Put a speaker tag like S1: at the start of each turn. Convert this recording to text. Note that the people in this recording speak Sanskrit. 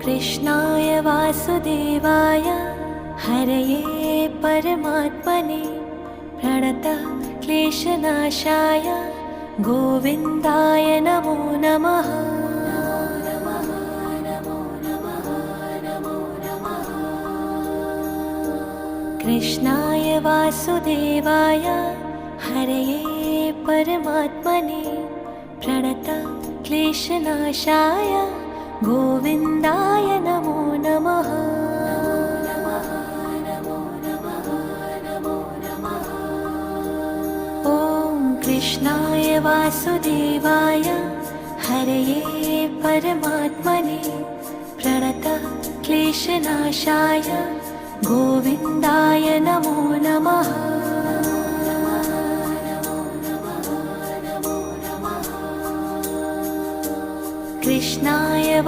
S1: कृष्णाय वासुदेवाय हरये परमात्मने प्रणतः क्लेशनाशाय गोविन्दाय नमो नमः। कृष्णाय वासुदेवाय हरये परमात्मने प्रणतः क्लेशनाशाय गोविन्दाय नमो नमः। ॐ कृष्णाय वासुदेवाय हरये परमात्मने प्रणतः क्लेशनाशाय गोविन्दाय नमो नमः। कृष्णाय